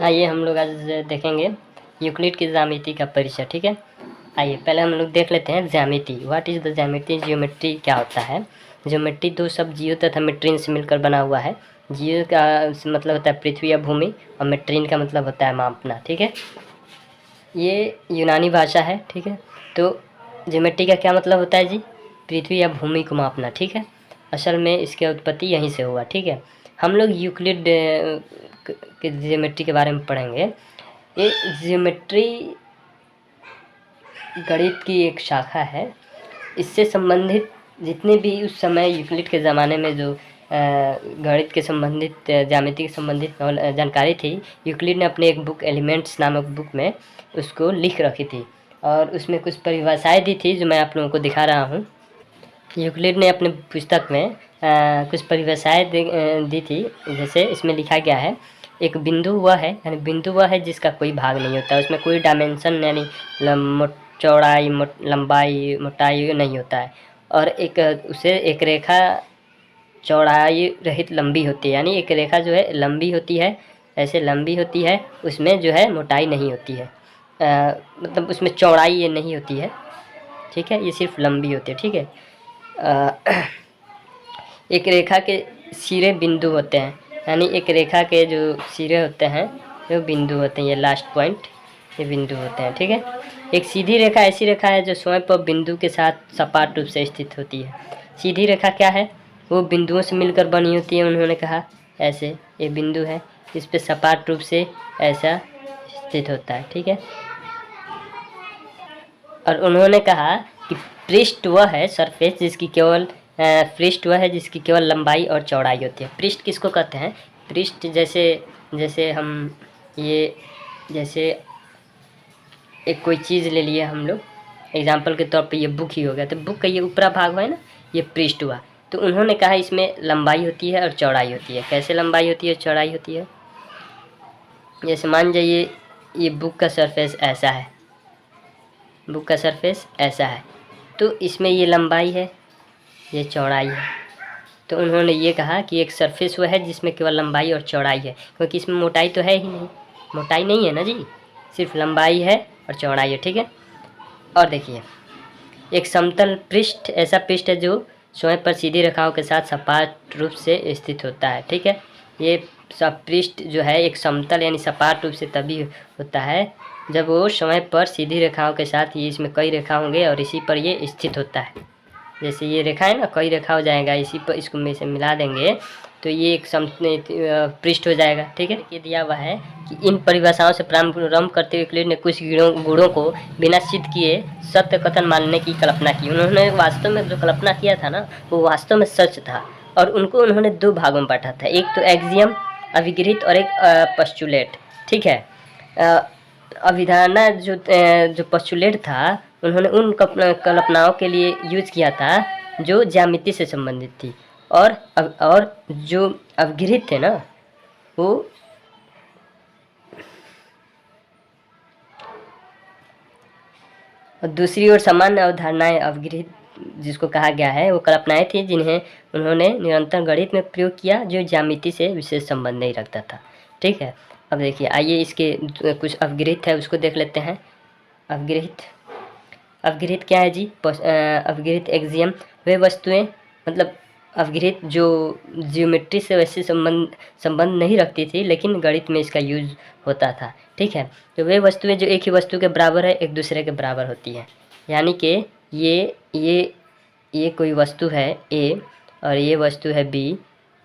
आइए हम लोग आज देखेंगे यूक्लिड की ज्यामिति का परिचय। ठीक है, आइए पहले हम लोग देख लेते हैं ज्यामिति। व्हाट इज़ द ज्यामिति? ज्योमेट्री क्या होता है? ज्योमेट्री दो शब्द जियो तथा मेट्रिन से मिलकर बना हुआ है। जियो का मतलब होता है पृथ्वी या भूमि, और मेट्रिन का मतलब होता है मापना। ठीक है, ये यूनानी भाषा है। ठीक है, तो ज्योमेट्री का क्या मतलब होता है जी? पृथ्वी या भूमि को मापना। ठीक है, असल में इसकी उत्पत्ति यहीं से हुआ। ठीक है, हम लोग यूक्लिड के ज्योमेट्री के बारे में पढ़ेंगे। ये ज्योमेट्री गणित की एक शाखा है। इससे संबंधित जितने भी उस समय यूक्लिड के ज़माने में जो गणित के संबंधित ज्यामिति के संबंधित जानकारी थी, यूक्लिड ने अपने एक बुक एलिमेंट्स नामक बुक में उसको लिख रखी थी, और उसमें कुछ परिभाषाएं दी थी जो मैं आप लोगों को दिखा रहा हूँ। यूक्लिड ने अपने पुस्तक में कुछ परिभाषाएं दी थी। जैसे इसमें लिखा गया है, एक बिंदु वह है, यानी बिंदु वह है जिसका कोई भाग नहीं होता, उसमें कोई डायमेंशन यानी चौड़ाई लंबाई मोटाई नहीं होता है, और उसे एक रेखा चौड़ाई रहित लंबी होती है, यानी एक रेखा जो है लंबी होती है, ऐसे लंबी होती है, उसमें जो है मोटाई नहीं होती है, मतलब उसमें चौड़ाई ये नहीं होती है। ठीक है, ये सिर्फ लंबी होती है। ठीक है, एक रेखा के सिरे बिंदु होते हैं, यानी एक रेखा के जो सिरे होते हैं वो बिंदु होते हैं, ये लास्ट पॉइंट ये बिंदु होते हैं। ठीक है, एक सीधी रेखा ऐसी रेखा है जो स्वयं पर बिंदु के साथ सपाट रूप से स्थित होती है। सीधी रेखा क्या है? वो बिंदुओं से मिलकर बनी होती है। उन्होंने कहा ऐसे ये बिंदु है, इस पे सपाट रूप से ऐसा स्थित होता है। ठीक है, और उन्होंने कहा कि पृष्ठ वह है, सरफेस, जिसकी केवल पृष्ठ वह है जिसकी केवल लंबाई और चौड़ाई होती है। पृष्ठ किसको कहते हैं? पृष्ठ जैसे हम ये जैसे एक कोई चीज़ ले लिए हम लोग, एग्जाम्पल के तौर पे ये बुक ही हो गया, तो बुक का ये ऊपरा भाग है ना, ये पृष्ठ हुआ। तो उन्होंने कहा इसमें लंबाई होती है और चौड़ाई होती है। कैसे लंबाई होती है चौड़ाई होती है? जैसे मान जाइए ये बुक का सरफेस ऐसा है, बुक का सरफेस ऐसा है, तो इसमें ये लंबाई है, ये चौड़ाई है। तो उन्होंने ये कहा कि एक सरफेस वो है जिसमें केवल लंबाई और चौड़ाई है, क्योंकि इसमें मोटाई तो है ही नहीं, मोटाई नहीं है ना जी, सिर्फ लंबाई है और चौड़ाई है। ठीक है, और देखिए एक समतल पृष्ठ ऐसा पृष्ठ है जो स्वयं पर सीधी रेखाओं के साथ सपाट रूप से स्थित होता है। ठीक है, ये सब पृष्ठ जो है एक समतल यानी सपाट रूप से तभी होता है जब वो समय पर सीधी रेखाओं के साथ, ये इसमें कई रेखा होंगे और इसी पर ये स्थित होता है। जैसे ये रेखा है ना, कई रेखा हो जाएगा, इसी पर इसको में से मिला देंगे तो ये एक पृष्ठ हो जाएगा। ठीक है, ये दिया हुआ है कि इन परिभाषाओं से प्रारंभ करते हुए यूक्लिड ने कुछ गुणों को बिना सिद्ध किए सत्य कथन मानने की कल्पना की। उन्होंने वास्तव में जो कल्पना किया था ना, वो वास्तव में सच था, और उनको उन्होंने दो भागों में बांटा था, एक तो एक्सियम अभिगृहित और एक पस्चुलेट। ठीक है, अभिधारणा जो पस्चुलेट था, उन्होंने उन कल्पनाओं के लिए यूज किया था जो ज्यामिति से संबंधित थी, और जो अवगृहित थे ना, वो और दूसरी ओर सामान्य अवधारणाएं अवगृहित जिसको कहा गया है, वो कल्पनाएं थी जिन्हें उन्होंने निरंतर गणित में प्रयोग किया, जो ज्यामिति से विशेष संबंध नहीं रखता था। ठीक है, अब देखिए आइए इसके कुछ अवगृहित है उसको देख लेते हैं। अवगृहित क्या है जी? अवगृहित एक्सियम वे वस्तुएं, मतलब अवगृहित जो ज्योमेट्री से वैसे संबंध नहीं रखती थी, लेकिन गणित में इसका यूज होता था। ठीक है, तो वे वस्तुएं जो एक ही वस्तु के बराबर है, एक दूसरे के बराबर होती है। यानी कि ये कोई वस्तु है ए और ये वस्तु है बी,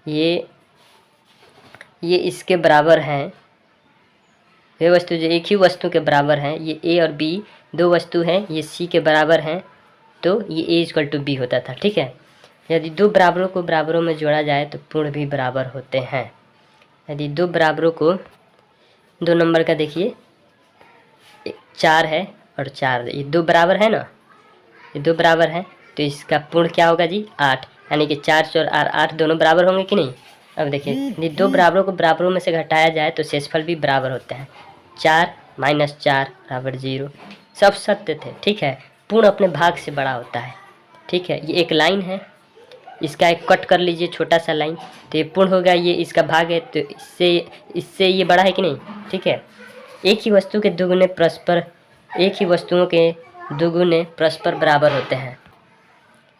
ये इसके बराबर हैं। वे वस्तु जो एक ही वस्तु के बराबर हैं, ये ए और बी दो वस्तु हैं, ये सी के बराबर हैं, तो ये ए इक्वल टू बी होता था। ठीक है, यदि दो बराबरों को बराबरों में जोड़ा जाए तो पूर्ण भी बराबर होते हैं। यदि दो बराबरों को, दो नंबर का देखिए 4 है और 4, ये दो बराबर है ना, ये दो बराबर हैं, तो इसका पूर्ण क्या होगा जी? 8, यानी कि 4 4 8 दोनों बराबर होंगे कि नहीं? अब देखिए यदि दो बराबरों को बराबरों में से घटाया जाए तो शेषफल भी बराबर होते हैं। 4 - 4 = 0, सब सत्य थे। ठीक है, पूर्ण अपने भाग से बड़ा होता है। ठीक है, ये एक लाइन है, इसका एक कट कर लीजिए छोटा सा लाइन, तो ये पूर्ण हो गया, ये इसका भाग है, तो इससे इससे ये बड़ा है कि नहीं, ठीक है। एक ही वस्तुओं के दुगुने परस्पर बराबर होते हैं।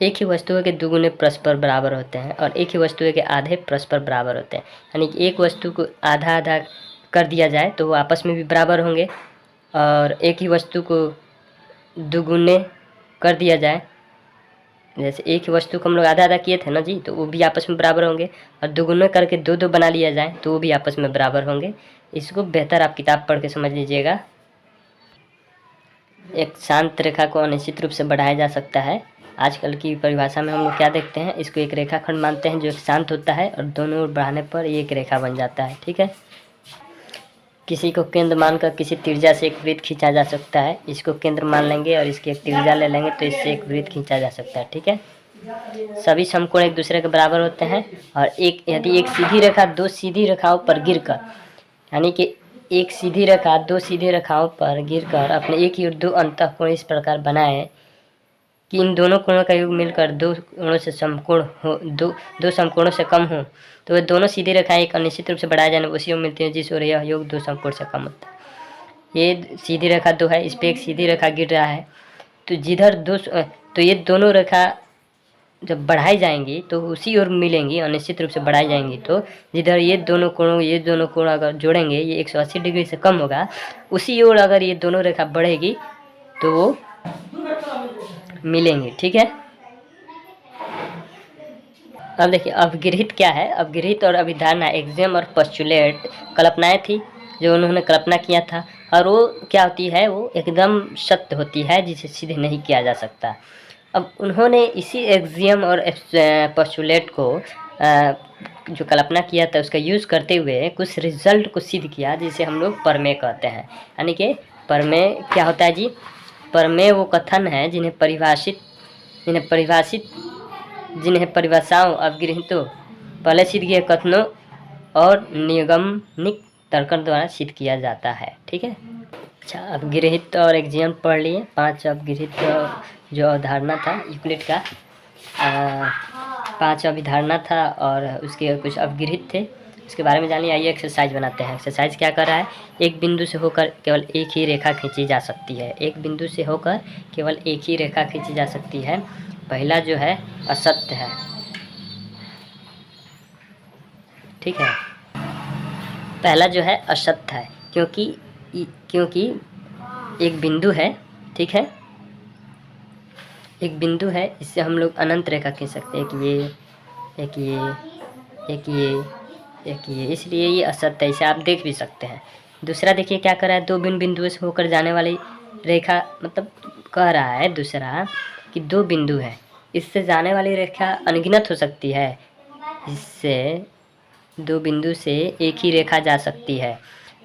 एक ही वस्तुओं के दुगुने परस्पर बराबर होते हैं और एक ही वस्तुओं के आधे परस्पर बराबर होते हैं। यानी कि एक वस्तु को आधा आधा कर दिया जाए तो वो आपस में भी बराबर होंगे, और एक ही वस्तु को दुगुने कर दिया जाए, जैसे एक ही वस्तु को हम लोग आधा आधा किए थे ना जी, तो वो भी आपस में बराबर होंगे, और दुगुने करके दो दो बना लिया जाए तो वो भी आपस में बराबर होंगे। इसको बेहतर आप किताब पढ़ के समझ लीजिएगा। एक शांत रेखा को अनिश्चित रूप से बढ़ाया जा सकता है। आजकल की परिभाषा में हम लोग क्या देखते हैं, इसको एक रेखाखंड मानते हैं जो एक शांत होता है और दोनों ओर बढ़ाने पर ये एक रेखा बन जाता है, ठीक है। किसी को केंद्र मानकर किसी त्रिज्या से एक वृत्त खींचा जा सकता है। इसको केंद्र मान लेंगे और इसकी एक त्रिज्या ले लेंगे तो इससे एक वृत्त खींचा जा सकता है, ठीक है। सभी समकोण एक दूसरे के बराबर होते हैं, और यदि एक सीधी रेखा दो सीधी रेखाओं पर गिरकर, यानी कि एक सीधी रेखा दो सीधी रेखाओं पर गिरकर अपने एक ही दो अंतःकोण इस प्रकार बनाए कि इन दोनों कोणों का योग मिलकर दो कोणों से समकोण हो, दो समकोणों से कम हो, तो वे दोनों सीधी रेखाएं एक अनिश्चित रूप से बढ़ाए जाने उसी योग मिलती है जिस ओर यह योग दो समकोण से कम होता है। ये सीधी रेखा दो है, इस पर एक सीधी रेखा गिर रहा है, तो जिधर तो ये दोनों रेखा जब बढ़ाई जाएंगी तो उसी ओर मिलेंगी, अनिश्चित रूप से बढ़ाई जाएंगी, तो जिधर ये दोनों कोण अगर जोड़ेंगे, ये 180 डिग्री से कम होगा, उसी ओर अगर ये दोनों रेखा बढ़ेगी तो वो मिलेंगे, ठीक है। अब देखिए अवगृहित क्या है। अवगृहित और अभिधारणा, एक्सियम और पोस्टुलेट कल्पनाएं थी जो उन्होंने कल्पना किया था, और वो क्या होती है, वो एकदम सत्य होती है जिसे सीधे नहीं किया जा सकता। अब उन्होंने इसी एक्सियम और पोस्टुलेट को जो कल्पना किया था उसका यूज़ करते हुए कुछ रिजल्ट को सिद्ध किया जिसे हम लोग प्रमेय कहते हैं। यानी कि प्रमेय क्या होता है जी, प्रमेय वो कथन है जिन्हें परिभाषाओं अवगृहीतों पहले सिद्ध किए कथनों और निगमनिक तर्कन द्वारा सिद्ध किया जाता है, ठीक है। अच्छा, अवगृहित और एक्सियम पढ़ लिए। 5 अवगृहित जो अवधारणा था यूक्लिड का, 5 अभिधारणा था और उसके कुछ अवगृहित थे, इसके बारे में जान लिया। आइए एक्सरसाइज बनाते हैं। एक्सरसाइज क्या कर रहा है, एक बिंदु से होकर केवल एक ही रेखा खींची जा सकती है। एक बिंदु से होकर केवल एक ही रेखा खींची जा सकती है। पहला जो है असत्य है, ठीक है। पहला जो है असत्य है क्योंकि एक बिंदु है, ठीक है, एक बिंदु है, इससे हम लोग अनंत रेखा खींच सकते हैं, एक ये, इसलिए ये असत्य है, इसे आप देख भी सकते हैं। दूसरा देखिए क्या कर रहा है, दो बिंदुओं से होकर जाने वाली रेखा, मतलब कह रहा है दूसरा कि दो बिंदु है, इससे जाने वाली रेखा अनगिनत हो सकती है, इससे दो बिंदु से एक ही रेखा जा सकती है।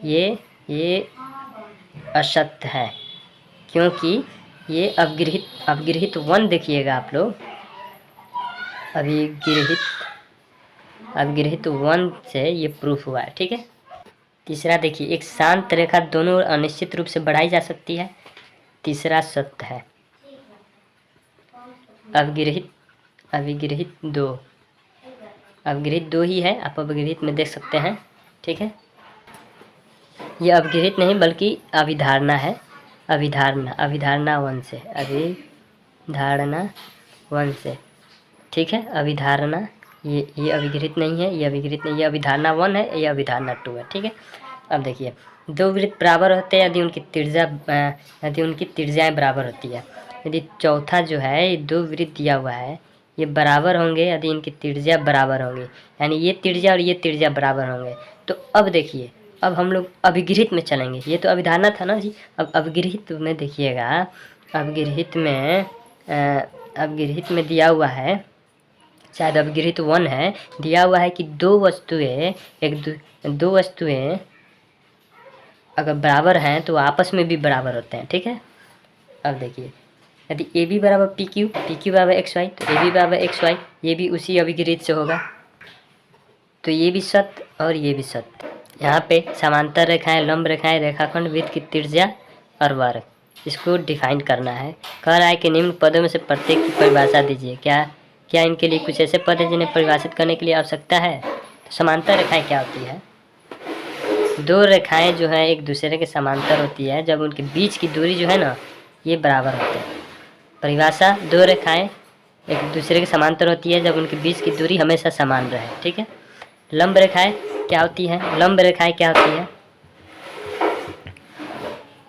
ये असत्य है क्योंकि ये अवगृहित 1 देखिएगा आप लोग, अवगृहित 1 से ये प्रूफ हुआ है, ठीक है। तीसरा देखिए, एक शांत रेखा दोनों ओर अनिश्चित रूप से बढ़ाई जा सकती है, तीसरा सत्य है। अवगृहित 2 ही है, आप अवगृहित में देख सकते हैं, ठीक है। ये अवगृहित नहीं बल्कि अभिधारणा है, अभिधारणा 1 से, ठीक है। अभिधारणा ये अभिगृहित नहीं है, ये अभिगृहित नहीं, ये अभिधारणा 1 है, ये अभिधारणा 2 है, ठीक है। अब देखिए, दो वृत्त बराबर होते हैं यदि उनकी त्रिज्याएं बराबर होती है। यदि चौथा जो है, ये 2 वृत्त दिया हुआ है, ये बराबर होंगे यदि इनकी त्रिज्या बराबर होंगी, यानी ये त्रिज्या और ये त्रिज्या बराबर होंगे। तो अब देखिए, अब हम लोग अभिगृहित में चलेंगे। ये तो अभिधारणा था ना जी, अब अभिगृहित में देखिएगा। अभिगृहित में दिया हुआ है, शायद अवगृहित 1 है, दिया हुआ है कि दो वस्तुएं अगर बराबर हैं तो आपस में भी बराबर होते हैं, ठीक है। अब देखिए, यदि ए बी बराबर पी क्यू बराबर एक्स वाई, तो ए बी बराबर एक्स वाई, ये भी उसी अभिगृहित से होगा, तो ये भी सत्य और ये भी सत्य। यहाँ पे समांतर रेखाएं, लंब रेखाएं, रेखाखंड, वृत्त की त्रिज्या और वर्ग, इसको डिफाइन करना है। कह रहा है कि निम्न पदों में से प्रत्येक की परिभाषा दीजिए। क्या इनके लिए कुछ ऐसे पद हैं जिन्हें परिभाषित करने के लिए आवश्यकता है? तो समांतर रेखाएं क्या होती है? दो रेखाएं जो है एक दूसरे के समांतर होती है जब उनके बीच की दूरी जो है ना ये बराबर होती है। परिभाषा, दो रेखाएं एक दूसरे के समांतर होती है जब उनके बीच की दूरी हमेशा समान रहे। ठीक है। लंब रेखाएं क्या होती है? लंब रेखाएं क्या होती है?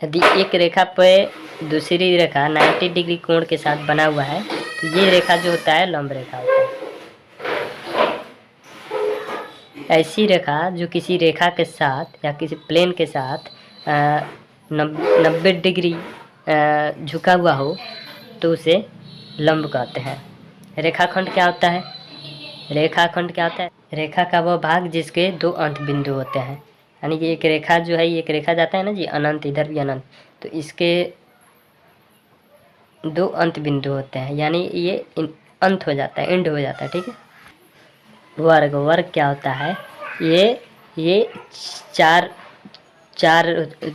यदि एक रेखा पर दूसरी रेखा 90 डिग्री कोण के साथ बना हुआ है तो ये रेखा जो होता है लंब रेखा होता है। ऐसी रेखा जो किसी रेखा के साथ या किसी प्लेन के साथ 90 डिग्री झुका हुआ हो तो उसे लंब कहते हैं। रेखाखंड क्या होता है? रेखाखंड क्या होता है? रेखा का वह भाग जिसके दो अंत बिंदु होते हैं। यानी कि एक रेखा जो है एक रेखा जाता है ना जी अनंत, इधर भी अनंत, तो इसके दो अंत बिंदु होते हैं यानी ये अंत हो जाता है, एंड हो जाता है। ठीक है। वर्ग, वर्ग क्या होता है? ये चार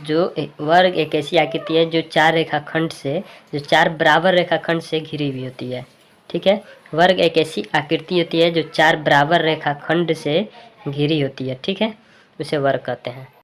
जो वर्ग एक ऐसी आकृति है जो चार रेखाखंड से, जो चार बराबर रेखाखंड से घिरी हुई होती है। ठीक है। वर्ग एक ऐसी आकृति होती है जो चार बराबर रेखाखंड से घिरी होती है। ठीक है, उसे वर्ग कहते हैं।